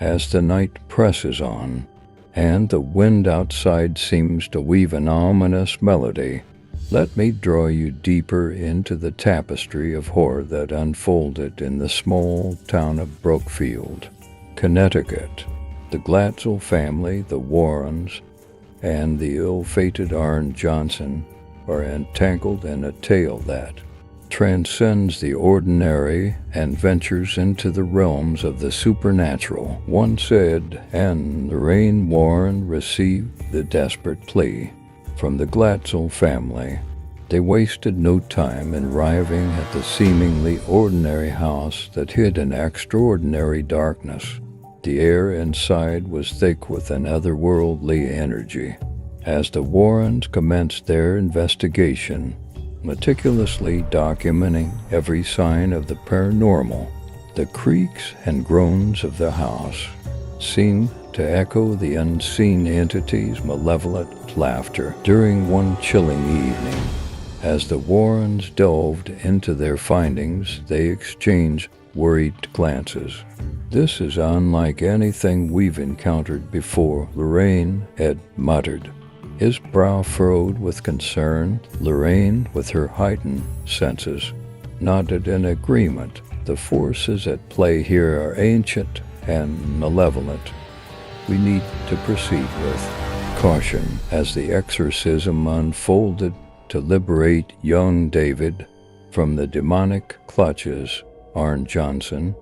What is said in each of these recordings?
As the night presses on, and the wind outside seems to weave an ominous melody, let me draw you deeper into the tapestry of horror that unfolded in the small town of Brookfield, Connecticut. The Glatzel family, the Warrens, and the ill-fated Arne Johnson are entangled in a tale that transcends the ordinary and ventures into the realms of the supernatural. Once Ed and Lorraine Warren received the desperate plea from the Glatzel family, they wasted no time in arriving at the seemingly ordinary house that hid an extraordinary darkness. The air inside was thick with an otherworldly energy. As the Warrens commenced their investigation, meticulously documenting every sign of the paranormal, the creaks and groans of the house seemed to echo the unseen entity's malevolent laughter. During one chilling evening, as the Warrens delved into their findings, they exchanged worried glances. "This is unlike anything we've encountered before, Lorraine," Ed muttered, his brow furrowed with concern. Lorraine, with her heightened senses, nodded in agreement. "The forces at play here are ancient and malevolent. We need to proceed with caution." As the exorcism unfolded to liberate young David from the demonic clutches, Arne Johnson,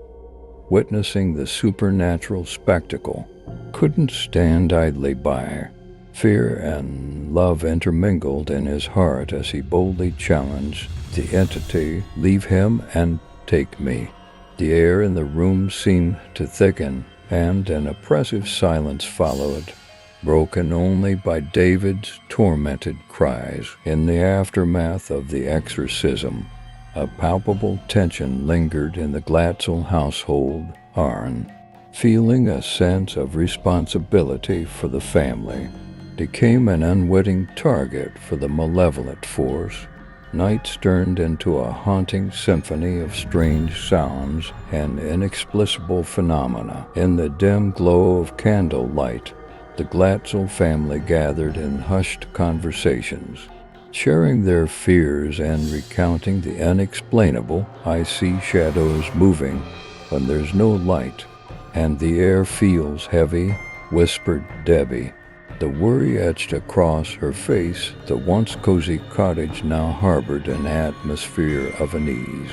witnessing the supernatural spectacle, couldn't stand idly by. Fear and love intermingled in his heart as he boldly challenged the entity, "Leave him and take me." The air in the room seemed to thicken, and an oppressive silence followed, broken only by David's tormented cries. In the aftermath of the exorcism, a palpable tension lingered in the Glatzel household. Arne, feeling a sense of responsibility for the family, became an unwitting target for the malevolent force. Nights turned into a haunting symphony of strange sounds and inexplicable phenomena. In the dim glow of candlelight, the Glatzel family gathered in hushed conversations, sharing their fears and recounting the unexplainable. "I see shadows moving when there's no light, and the air feels heavy," whispered Debbie. The worry etched across her face. The once cozy cottage now harbored an atmosphere of unease,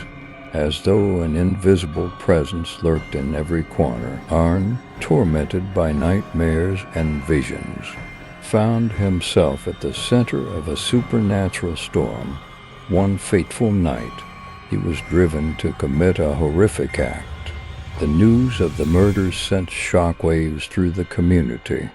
as though an invisible presence lurked in every corner. Arne, tormented by nightmares and visions, found himself at the center of a supernatural storm. One fateful night, he was driven to commit a horrific act. The news of the murder sent shockwaves through the community,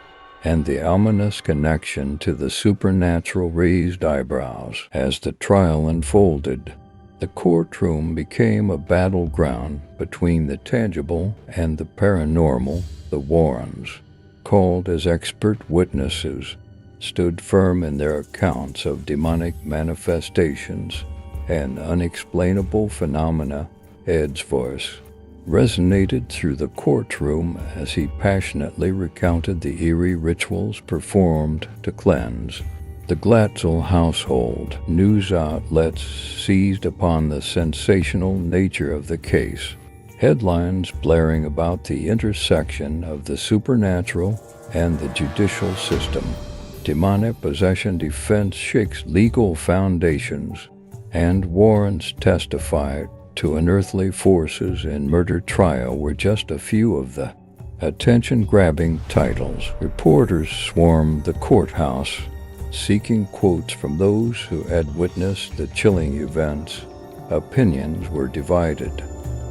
and the ominous connection to the supernatural raised eyebrows. As the trial unfolded, the courtroom became a battleground between the tangible and the paranormal. The Warrens, called as expert witnesses, stood firm in their accounts of demonic manifestations and unexplainable phenomena. Ed's voice resonated through the courtroom as he passionately recounted the eerie rituals performed to cleanse the Glatzel household. News outlets seized upon the sensational nature of the case, headlines blaring about the intersection of the supernatural and the judicial system. Demonic possession defense shakes legal foundations, and Warrens testified to unearthly forces in murder trial were just a few of the attention-grabbing titles. Reporters swarmed the courthouse, seeking quotes from those who had witnessed the chilling events. Opinions were divided,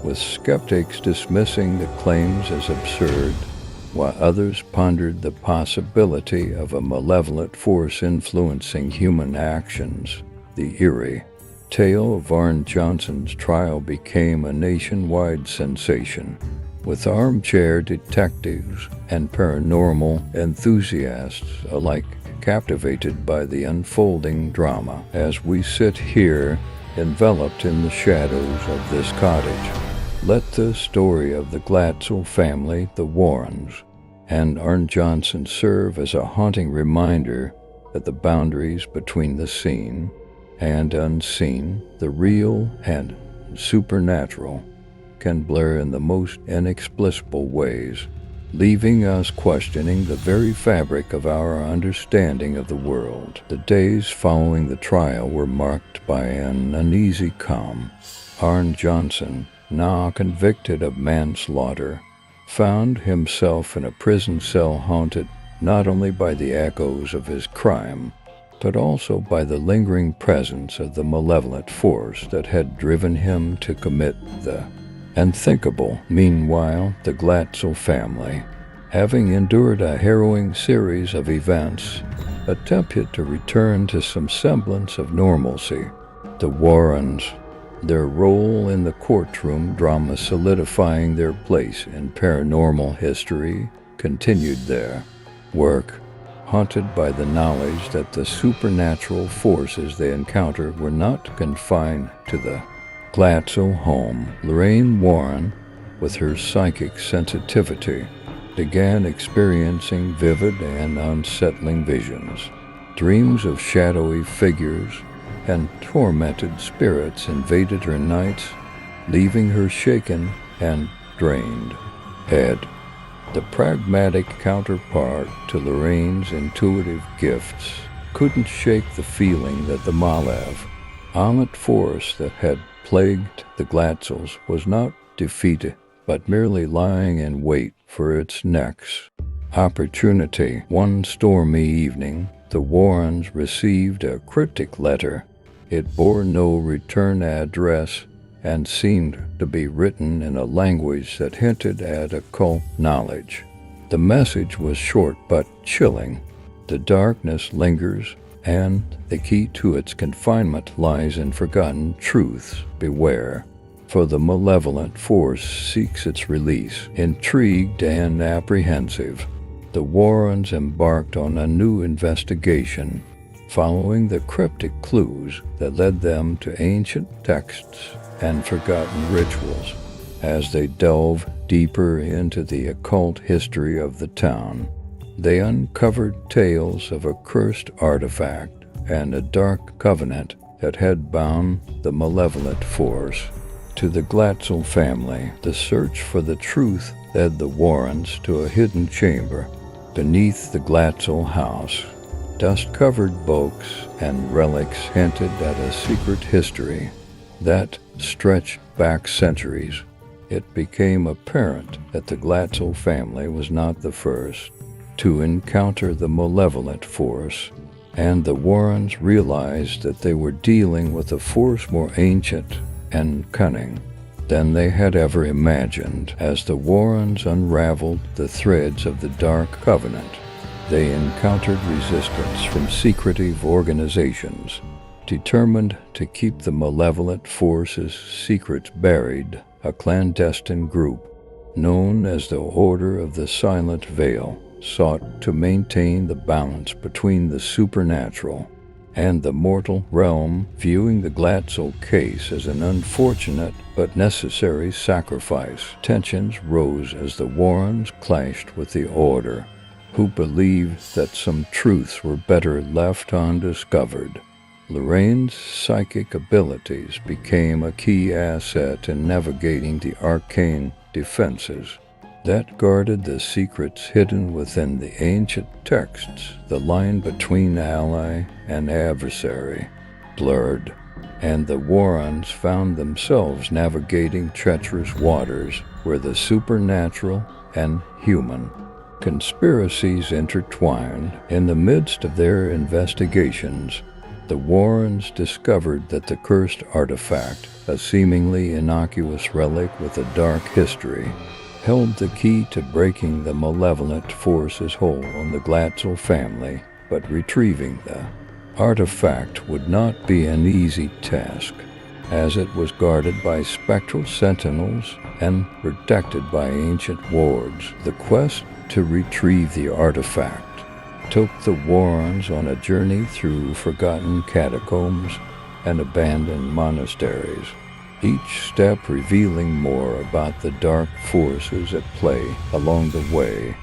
with skeptics dismissing the claims as absurd, while others pondered the possibility of a malevolent force influencing human actions. The eerie tale of Arne Johnson's trial became a nationwide sensation, with armchair detectives and paranormal enthusiasts alike captivated by the unfolding drama. As we sit here, enveloped in the shadows of this cottage, Let the story of the Glatzel family, the Warrens, and Arne Johnson serve as a haunting reminder that the boundaries between the seen and unseen, the real and supernatural, can blur in the most inexplicable ways, leaving us questioning the very fabric of our understanding of the world. The days following the trial were marked by an uneasy calm. Arne Johnson, now convicted of manslaughter, found himself in a prison cell haunted not only by the echoes of his crime, but also by the lingering presence of the malevolent force that had driven him to commit the unthinkable. Meanwhile, the Glatzel family, having endured a harrowing series of events, attempted to return to some semblance of normalcy. The Warrens, their role in the courtroom drama solidifying their place in paranormal history, continued their work, haunted by the knowledge that the supernatural forces they encountered were not confined to the Glatzel home. Lorraine Warren, with her psychic sensitivity, began experiencing vivid and unsettling visions. Dreams of shadowy figures and tormented spirits invaded her nights, leaving her shaken and drained. Ed, the pragmatic counterpart to Lorraine's intuitive gifts, couldn't shake the feeling that the malevolent force that had plagued the Glatzels was not defeated, but merely lying in wait for its next opportunity. One stormy evening, the Warrens received a cryptic letter. It bore no return address and seemed to be written in a language that hinted at occult knowledge. The message was short but chilling. The darkness lingers, and the key to its confinement lies in forgotten truths. Beware, for the malevolent force seeks its release. Intrigued and apprehensive, the Warrens embarked on a new investigation, following the cryptic clues that led them to ancient texts and forgotten rituals. As they delve deeper into the occult history of the town, they uncovered tales of a cursed artifact and a dark covenant that had bound the malevolent force. To the Glatzel family, the search for the truth led the Warrens to a hidden chamber beneath the Glatzel house. Dust-covered books and relics hinted at a secret history that stretched back centuries. It became apparent that the Glatzel family was not the first to encounter the malevolent force, and the Warrens realized that they were dealing with a force more ancient and cunning than they had ever imagined. As the Warrens unraveled the threads of the Dark Covenant, they encountered resistance from secretive organizations determined to keep the malevolent force's secrets buried. A clandestine group known as the Order of the Silent Veil sought to maintain the balance between the supernatural and the mortal realm, viewing the Glatzel case as an unfortunate but necessary sacrifice. Tensions rose as the Warrens clashed with the Order, who believed that some truths were better left undiscovered. Lorraine's psychic abilities became a key asset in navigating the arcane defenses that guarded the secrets hidden within the ancient texts. The line between ally and adversary blurred, and the Warrens found themselves navigating treacherous waters where the supernatural and human conspiracies intertwined. In the midst of their investigations, the Warrens discovered that the cursed artifact, a seemingly innocuous relic with a dark history, held the key to breaking the malevolent force's hold on the Glatzel family. But retrieving the artifact would not be an easy task, as it was guarded by spectral sentinels and protected by ancient wards. The quest to retrieve the artifact took the Warrens on a journey through forgotten catacombs and abandoned monasteries. each step revealing more about the dark forces at play along the way.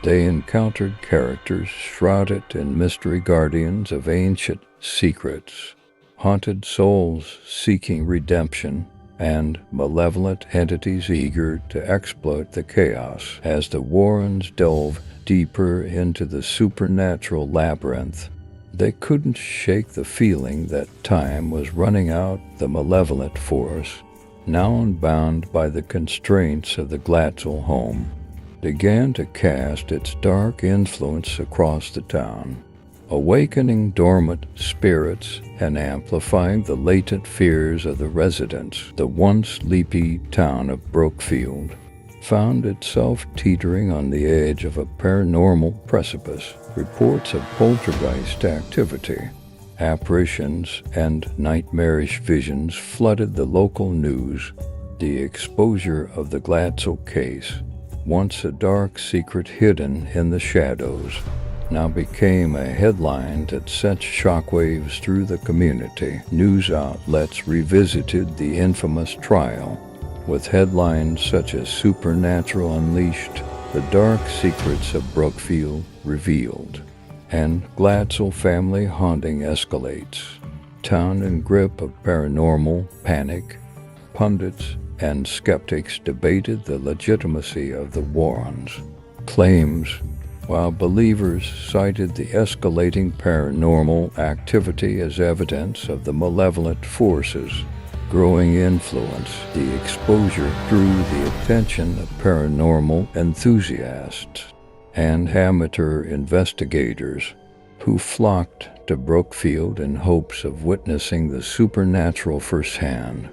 They encountered characters shrouded in mystery, guardians of ancient secrets, haunted souls seeking redemption, and malevolent entities eager to exploit the chaos. As the Warrens delve deeper into the supernatural labyrinth, they couldn't shake the feeling that time was running out. The malevolent force, now unbound by the constraints of the Glatzel home, began to cast its dark influence across the town, awakening dormant spirits and amplifying the latent fears of the residents. The once sleepy town of Brookfield found itself teetering on the edge of a paranormal precipice. Reports of poltergeist activity, apparitions, and nightmarish visions flooded the local news. The exposure of the Glatzel case, once a dark secret hidden in the shadows, now became a headline that sent shockwaves through the community. News outlets revisited the infamous trial, with headlines such as "Supernatural Unleashed," "The Dark Secrets of Brookfield Revealed," and "Glatzel Family Haunting Escalates." Town in grip of paranormal panic, pundits and skeptics debated the legitimacy of the Warrens' claims, while believers cited the escalating paranormal activity as evidence of the malevolent forces' growing influence. The exposure drew the attention of paranormal enthusiasts and amateur investigators who flocked to Brookfield in hopes of witnessing the supernatural firsthand.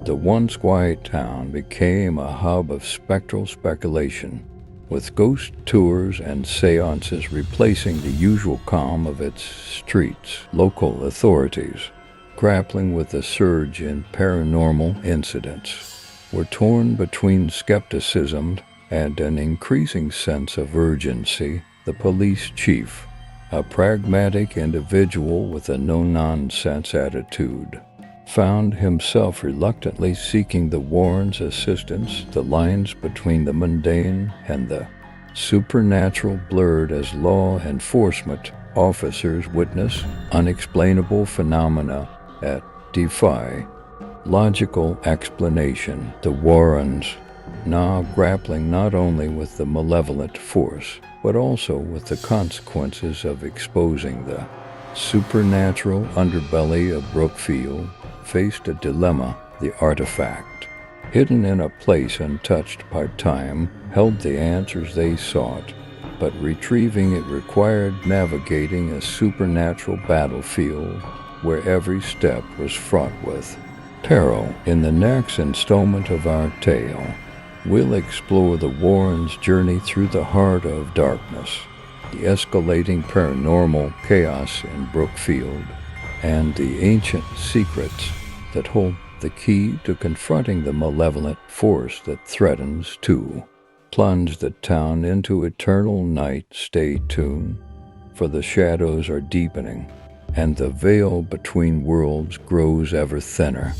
The once quiet town became a hub of spectral speculation, with ghost tours and seances replacing the usual calm of its streets. Local authorities, grappling with the surge in paranormal incidents, were torn between skepticism and an increasing sense of urgency. The police chief, a pragmatic individual with a no-nonsense attitude, found himself reluctantly seeking the Warrens' assistance. The lines between the mundane and the supernatural blurred as law enforcement officers witnessed unexplainable phenomena that defy logical explanation. The Warrens, now grappling not only with the malevolent force, but also with the consequences of exposing the supernatural underbelly of Brookfield, faced a dilemma. The artifact, hidden in a place untouched by time, held the answers they sought, but retrieving it required navigating a supernatural battlefield where every step was fraught with peril. In the next installment of our tale, we'll explore the Warrens' journey through the heart of darkness, the escalating paranormal chaos in Brookfield, and the ancient secrets that hold the key to confronting the malevolent force that threatens to plunge the town into eternal night. Stay tuned, for the shadows are deepening, and the veil between worlds grows ever thinner.